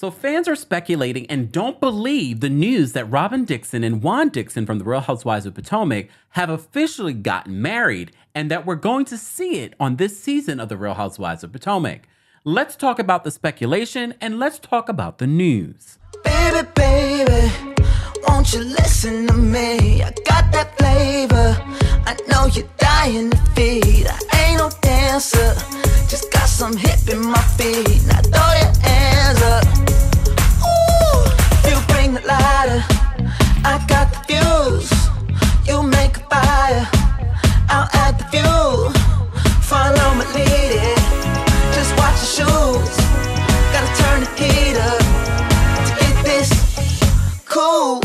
So fans are speculating and don't believe the news that Robyn Dixon and Juan Dixon from the Real Housewives of Potomac have officially gotten married and that we're going to see it on this season of the Real Housewives of Potomac. Let's talk about the speculation and let's talk about the news. Baby, baby, won't you listen to me? I got that flavor. I know you're dying to feed. I ain't no dancer, just got some hip in my feet. Now throw your hands up. Ooh, you bring the lighter, I got the fuse. You make a fire, I'll add the fuel. Follow my lead, just watch your shoes. Gotta turn the heat up to get this cool.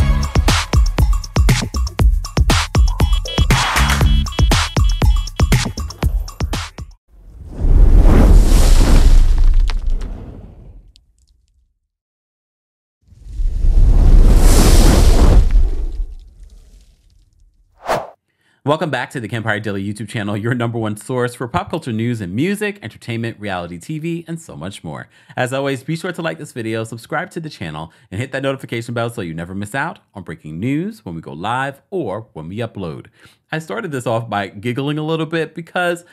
Welcome back to the Kempire Daily YouTube channel, your #1 source for pop culture news and music, entertainment, reality TV, and so much more. As always, be sure to like this video, subscribe to the channel, and hit that notification bell so you never miss out on breaking news when we go live or when we upload. I started this off by giggling a little bit because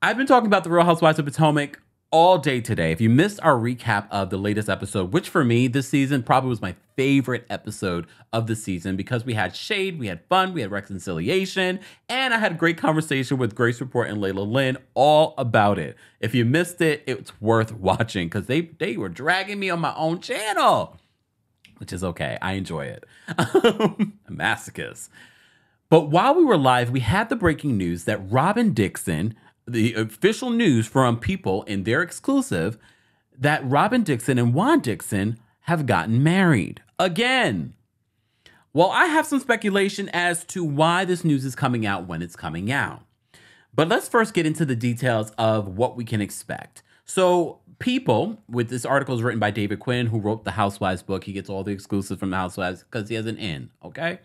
I've been talking about the Real Housewives of Potomac all day today. If you missed our recap of the latest episode, which for me this season probably was my favorite episode of the season because we had shade, we had fun, we had reconciliation, and I had a great conversation with Grace Report and Layla Lynn all about it. If you missed it, it's worth watching because they were dragging me on my own channel, which is okay. I enjoy it. A masochist. But while we were live, we had the breaking news that Robyn Dixon, the official news from People in their exclusive, that Robyn Dixon and Juan Dixon have gotten married again. Well, I have some speculation as to why this news is coming out when it's coming out. But let's first get into the details of what we can expect. So People, with this article is written by David Quinn, who wrote the Housewives book. He gets all the exclusives from the Housewives because he has an in, okay?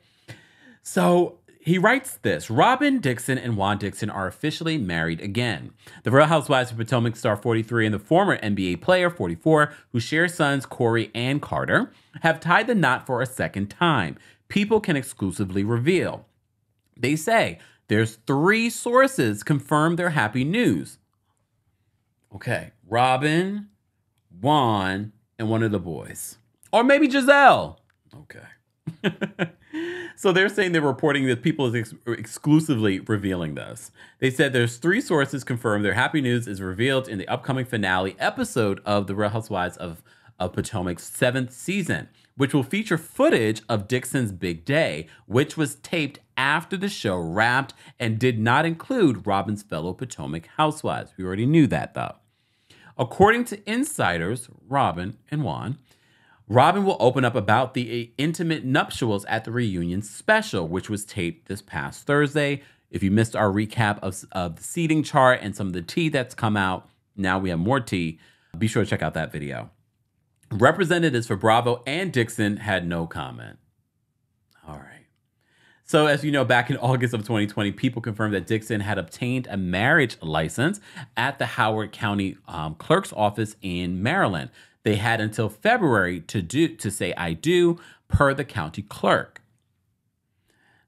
So he writes this: Robyn Dixon and Juan Dixon are officially married again. The Real Housewives of Potomac star 43 and the former NBA player 44, who share sons Corey and Carter, have tied the knot for a second time. People can exclusively reveal. They say there's 3 sources confirm their happy news. Okay, Robyn, Juan, and one of the boys. Or maybe Giselle. Okay. So they're saying they're reporting that People is exclusively revealing this. They said there's 3 sources confirm their happy news is revealed in the upcoming finale episode of The Real Housewives of Potomac's 7th season, which will feature footage of Dixon's big day, which was taped after the show wrapped and did not include Robyn's fellow Potomac housewives. We already knew that, though. According to insiders, Robyn and Juan, Robyn will open up about the intimate nuptials at the reunion special, which was taped this past Thursday. If you missed our recap of the seating chart and some of the tea that's come out, now we have more tea. Be sure to check out that video. Representatives for Bravo and Dixon had no comment. All right. So as you know, back in August of 2020, People confirmed that Dixon had obtained a marriage license at the Howard County Clerk's office in Maryland. They had until February to say I do, per the county clerk.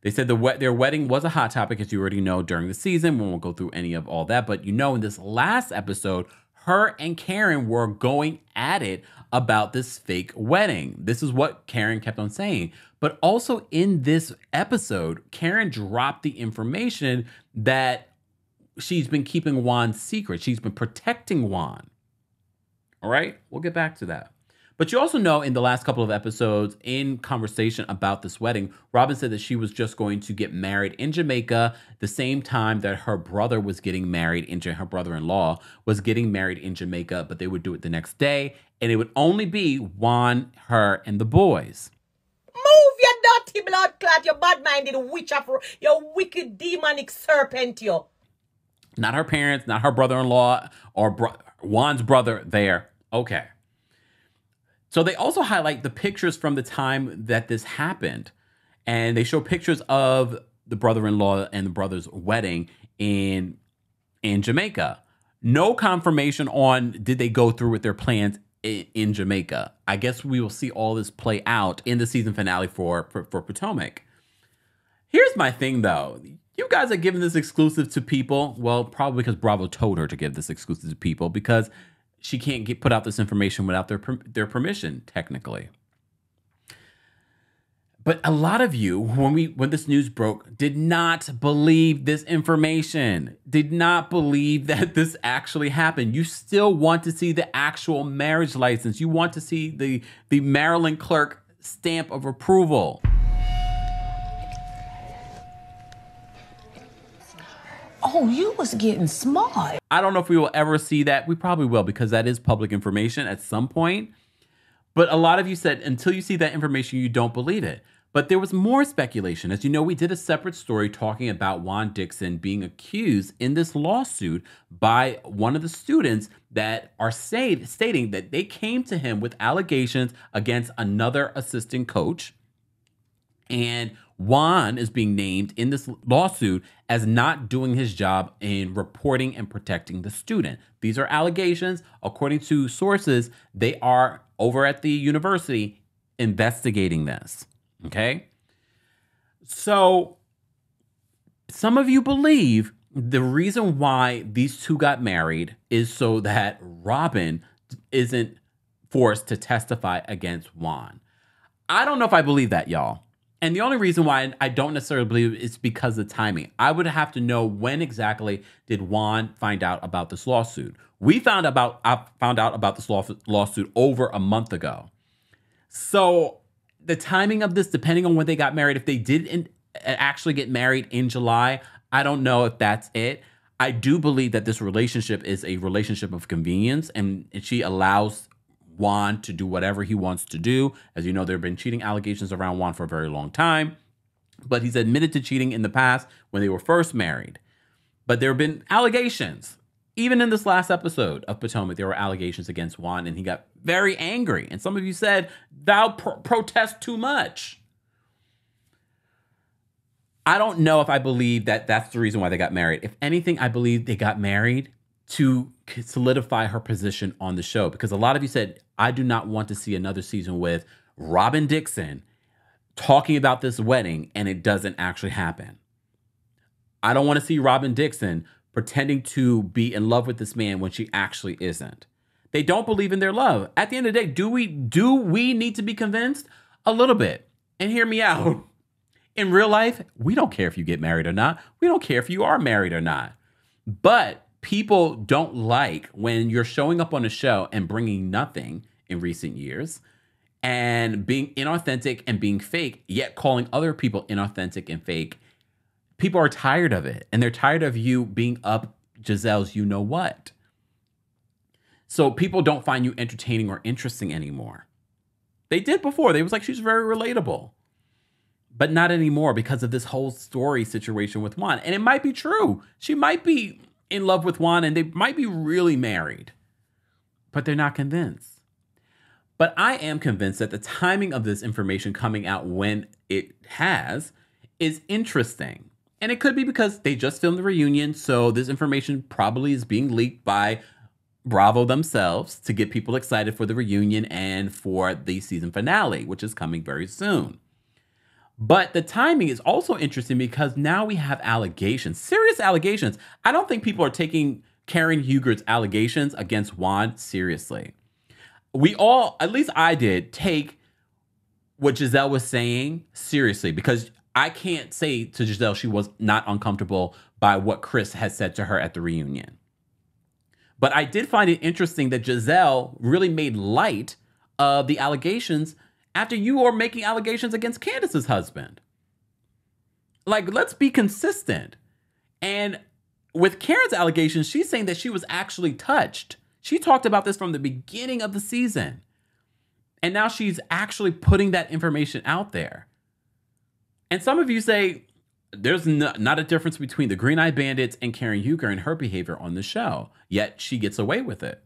They said their wedding was a hot topic, as you already know, during the season. We won't go through any of all that. But you know, in this last episode, her and Karen were going at it about this fake wedding. This is what Karen kept on saying. But also in this episode, Karen dropped the information that she's been keeping Juan's secret. She's been protecting Juan. All right, we'll get back to that. But you also know in the last couple of episodes in conversation about this wedding, Robyn said that she was just going to get married in Jamaica the same time that her brother was getting married, her brother-in-law was getting married in Jamaica, but they would do it the next day. And it would only be Juan, her, and the boys. Move your dirty blood clot, you bad-minded witch, you wicked demonic serpent, you. Not her parents, not her brother-in-law, or Juan's brother there. Okay. So they also highlight the pictures from the time that this happened. And they show pictures of the brother-in-law and the brother's wedding in Jamaica. No confirmation on did they go through with their plans in Jamaica. I guess we will see all this play out in the season finale for Potomac. Here's my thing, though. You guys are giving this exclusive to people. Well, probably because Bravo told her to give this exclusive to people because she can't put out this information without their permission, technically. But a lot of you, when this news broke, did not believe this information, did not believe that this actually happened. You still want to see the actual marriage license. You want to see the Maryland clerk stamp of approval. Oh, you was getting smart. I don't know if we will ever see that. We probably will because that is public information at some point. But a lot of you said until you see that information, you don't believe it. But there was more speculation. As you know, we did a separate story talking about Juan Dixon being accused in this lawsuit by one of the students that are stating that they came to him with allegations against another assistant coach. And Juan is being named in this lawsuit as not doing his job in reporting and protecting the student. These are allegations. According to sources, they are over at the university investigating this. Okay? So some of you believe the reason why these two got married is so that Robyn isn't forced to testify against Juan. I don't know if I believe that, y'all. And the only reason why I don't necessarily believe it is because of timing. I would have to know when exactly did Juan find out about this lawsuit. I found out about this lawsuit over a month ago. So the timing of this, depending on when they got married, if they did actually get married in July, I don't know if that's it. I do believe that this relationship is a relationship of convenience, and she allows Juan to do whatever he wants to do. As you know, there have been cheating allegations around Juan for a very long time, but he's admitted to cheating in the past when they were first married. But there have been allegations. Even in this last episode of Potomac, there were allegations against Juan, and he got very angry. And some of you said, thou protest too much. I don't know if I believe that that's the reason why they got married. If anything, I believe they got married to solidify her position on the show. Because a lot of you said, I do not want to see another season with Robyn Dixon talking about this wedding and it doesn't actually happen. I don't want to see Robyn Dixon pretending to be in love with this man when she actually isn't. They don't believe in their love. At the end of the day, do we need to be convinced? A little bit. And hear me out. In real life, we don't care if you get married or not. We don't care if you are married or not. But people don't like when you're showing up on a show and bringing nothing in recent years and being inauthentic and being fake, yet calling other people inauthentic and fake. People are tired of it, and they're tired of you being up Giselle's you-know-what. So people don't find you entertaining or interesting anymore. They did before. They was like, she's very relatable. But not anymore because of this whole story situation with Juan. And it might be true. She might be in love with Juan, and they might be really married. But they're not convinced. But I am convinced that the timing of this information coming out when it has is interesting. And it could be because they just filmed the reunion, so this information probably is being leaked by Bravo themselves to get people excited for the reunion and for the season finale, which is coming very soon. But the timing is also interesting because now we have allegations, serious allegations. I don't think people are taking Karen Hugert's allegations against Juan seriously. We all, at least I did, take what Giselle was saying seriously because I can't say to Giselle she was not uncomfortable by what Chris had said to her at the reunion. But I did find it interesting that Giselle really made light of the allegations after you are making allegations against Candace's husband. Like, let's be consistent. And with Karen's allegations, she's saying that she was actually touched. She talked about this from the beginning of the season. And now she's actually putting that information out there. And some of you say there's not a difference between the Green Eye Bandits and Karen Huger and her behavior on the show, yet she gets away with it.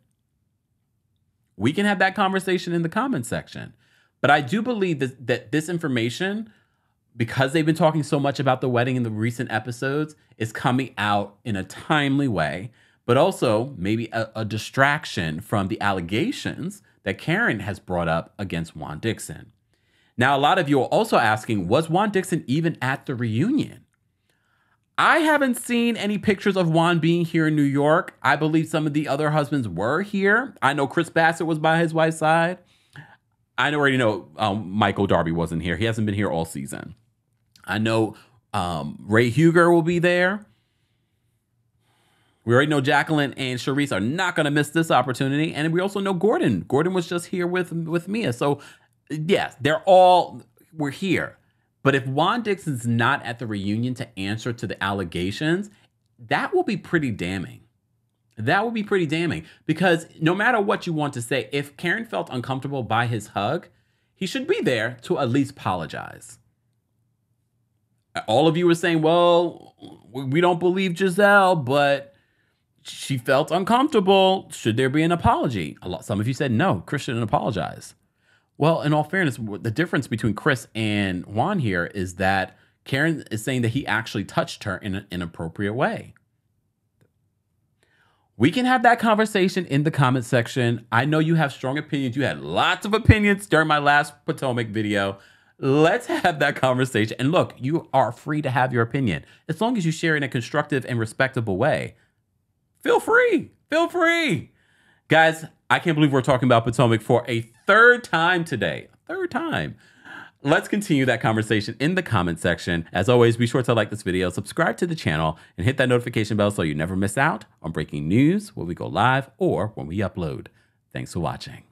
We can have that conversation in the comment section. But I do believe that this information, because they've been talking so much about the wedding in the recent episodes, is coming out in a timely way, but also maybe a distraction from the allegations that Karen has brought up against Juan Dixon. Now, a lot of you are also asking, was Juan Dixon even at the reunion? I haven't seen any pictures of Juan being here in New York. I believe some of the other husbands were here. I know Chris Bassett was by his wife's side. I already know Michael Darby wasn't here. He hasn't been here all season. I know Ray Huger will be there. We already know Jacqueline and Charisse are not going to miss this opportunity. And we also know Gordon. Gordon was just here with Mia. So, yes, we're here. But if Juan Dixon's not at the reunion to answer to the allegations, that will be pretty damning. That will be pretty damning. Because no matter what you want to say, if Karen felt uncomfortable by his hug, he should be there to at least apologize. All of you were saying, well, we don't believe Giselle, but she felt uncomfortable. Should there be an apology? Some of you said, no, Chris shouldn't apologize. Well, in all fairness, the difference between Chris and Juan here is that Karen is saying that he actually touched her in an inappropriate way. We can have that conversation in the comment section. I know you have strong opinions. You had lots of opinions during my last Potomac video. Let's have that conversation. And look, you are free to have your opinion. As long as you share in a constructive and respectable way. Feel free. Feel free. Guys, I can't believe we're talking about Potomac for a third time today. Third time. Let's continue that conversation in the comment section. As always, be sure to like this video, subscribe to the channel, and hit that notification bell so you never miss out on breaking news when we go live or when we upload. Thanks for watching.